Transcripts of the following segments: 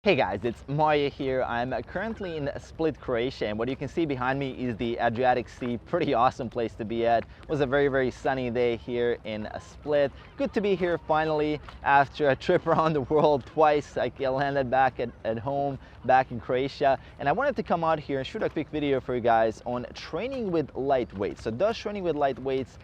Hey guys, it's Mario here. I'm currently in Split, Croatia, and what you can see behind me is the Adriatic Sea. Pretty awesome place to be at. It was a very sunny day here in Split. Good to be here finally after a trip around the world twice. I landed back at home, back in Croatia, and I wanted to come out here and shoot a quick video for you guys on training with light weights. So does training with light weights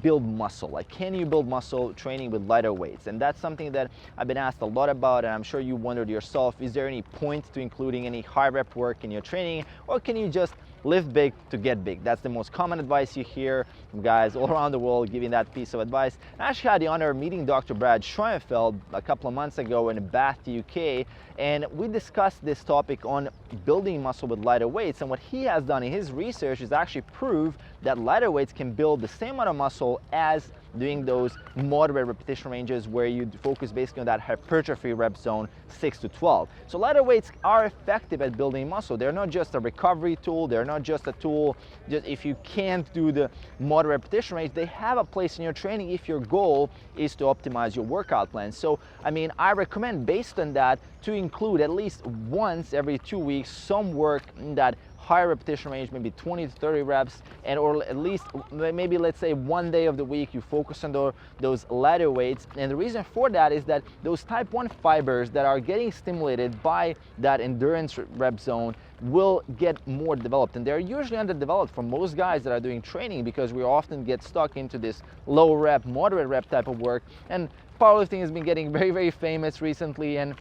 build muscle? Like, can you build muscle training with lighter weights? And that's something that I've been asked a lot about, and I'm sure you wondered yourself, is there any point to including any high rep work in your training, or can you just lift big to get big? That's the most common advice you hear from guys all around the world giving that piece of advice. I actually had the honor of meeting Dr. Brad Schoenfeld a couple of months ago in Bath, UK, and we discussed this topic on building muscle with lighter weights. And what he has done in his research is actually prove that lighter weights can build the same amount of muscle as doing those moderate repetition ranges where you focus basically on that hypertrophy rep zone 6 to 12. So lighter weights are effective at building muscle. They're not just a recovery tool. They're not just a tool just if you can't do the moderate repetition range. They have a place in your training if your goal is to optimize your workout plan. So I mean, I recommend based on that to include at least once every 2 weeks some work in that higher repetition range, maybe 20 to 30 reps, and or at least maybe let's say one day of the week you focus on those lighter weights. And the reason for that is that those type 1 fibers that are getting stimulated by that endurance rep zone will get more developed, and they're usually underdeveloped for most guys that are doing training because we often get stuck into this low rep, moderate rep type of work. And powerlifting has been getting very famous recently, and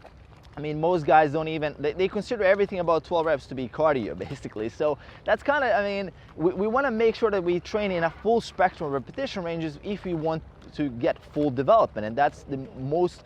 I mean, most guys don't even, they consider everything about 12 reps to be cardio, basically. So that's kind of, I mean, we want to make sure that we train in a full spectrum of repetition ranges if we want to get full development. And that's the most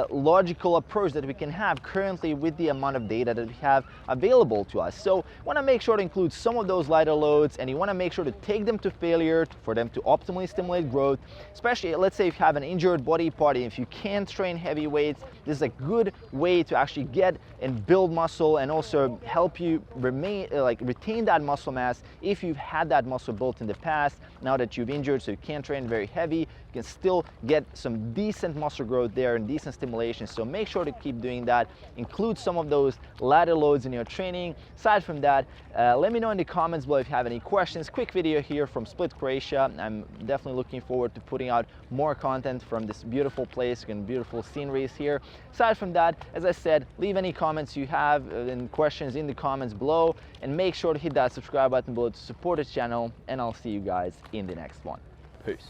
logical approach that we can have currently with the amount of data that we have available to us. So want to make sure to include some of those lighter loads, and you want to make sure to take them to failure for them to optimally stimulate growth. Especially, let's say if you have an injured body part, if you can't train heavy weights, this is a good way to actually get and build muscle and also help you retain that muscle mass if you've had that muscle built in the past. Now that you've injured, so you can't train very heavy, you can still get some decent muscle growth there and decent stimulation. So make sure to keep doing that. Include some of those ladder loads in your training. Aside from that, let me know in the comments below if you have any questions. Quick video here from Split, Croatia. I'm definitely looking forward to putting out more content from this beautiful place and beautiful sceneries here. Aside from that, as I said, leave any comments you have and questions in the comments below, and make sure to hit that subscribe button below to support the channel, and I'll see you guys in the next one. Peace.